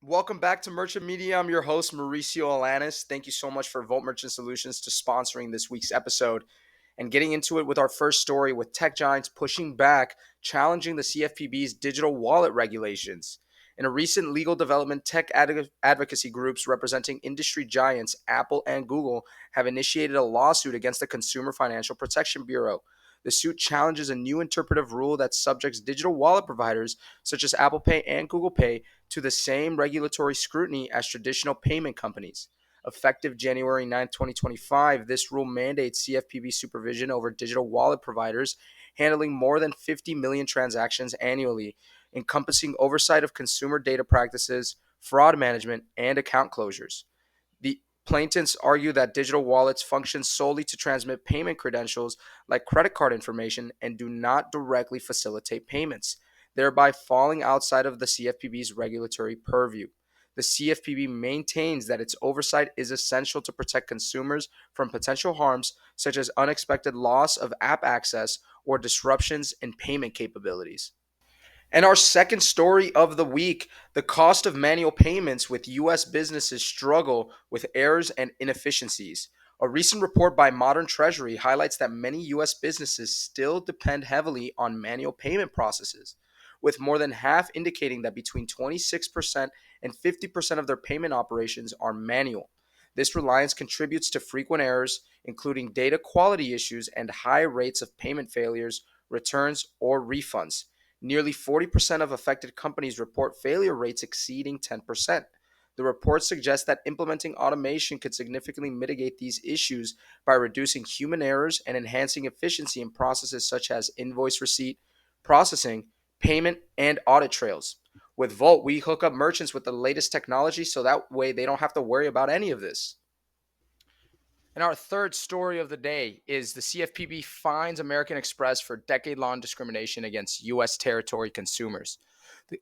Welcome back to Merchant Media. I'm your host, Mauricio Alanis. Thank you so much for Volt Merchant Solutions to sponsoring this week's episode and getting into it with our first story with tech giants pushing back, challenging the CFPB's digital wallet regulations. In a recent legal development, advocacy groups representing industry giants Apple and Google have initiated a lawsuit against the Consumer Financial Protection Bureau. The suit challenges a new interpretive rule that subjects digital wallet providers such as Apple Pay and Google Pay to the same regulatory scrutiny as traditional payment companies. Effective January 9, 2025, this rule mandates CFPB supervision over digital wallet providers handling more than 50 million transactions annually, encompassing oversight of consumer data practices, fraud management, and account closures. The plaintiffs argue that digital wallets function solely to transmit payment credentials like credit card information and do not directly facilitate payments, thereby falling outside of the CFPB's regulatory purview. The CFPB maintains that its oversight is essential to protect consumers from potential harms such as unexpected loss of app access or disruptions in payment capabilities. And our second story of the week, the cost of manual payments with U.S. businesses struggle with errors and inefficiencies. A recent report by Modern Treasury highlights that many U.S. businesses still depend heavily on manual payment processes, with more than half indicating that between 26% and 50% of their payment operations are manual. This reliance contributes to frequent errors, including data quality issues and high rates of payment failures, returns, or refunds. Nearly 40% of affected companies report failure rates exceeding 10%. The report suggests that implementing automation could significantly mitigate these issues by reducing human errors and enhancing efficiency in processes such as invoice receipt, processing, payment, and audit trails. With Volt, we hook up merchants with the latest technology so that way they don't have to worry about any of this. And our third story of the day is the CFPB fines American Express for decade long discrimination against U.S. territory consumers.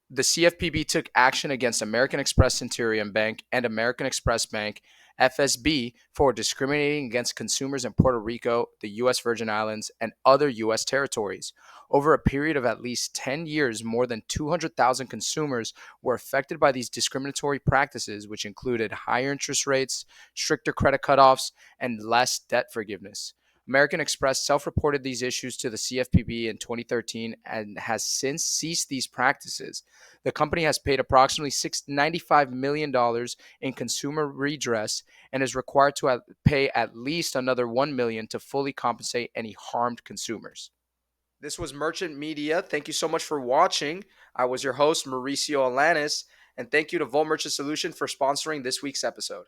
The CFPB took action against American Express Centurion Bank and American Express Bank, FSB, for discriminating against consumers in Puerto Rico, the U.S. Virgin Islands, and other U.S. territories. Over a period of at least 10 years, more than 200,000 consumers were affected by these discriminatory practices, which included higher interest rates, stricter credit cutoffs, and less debt forgiveness. American Express self reported these issues to the CFPB in 2013 and has since ceased these practices. The company has paid approximately $95 million in consumer redress and is required to pay at least another $1 million to fully compensate any harmed consumers. This was Merchant Media. Thank you so much for watching. I was your host, Mauricio Alanis, and thank you to Volt Merchant Solution for sponsoring this week's episode.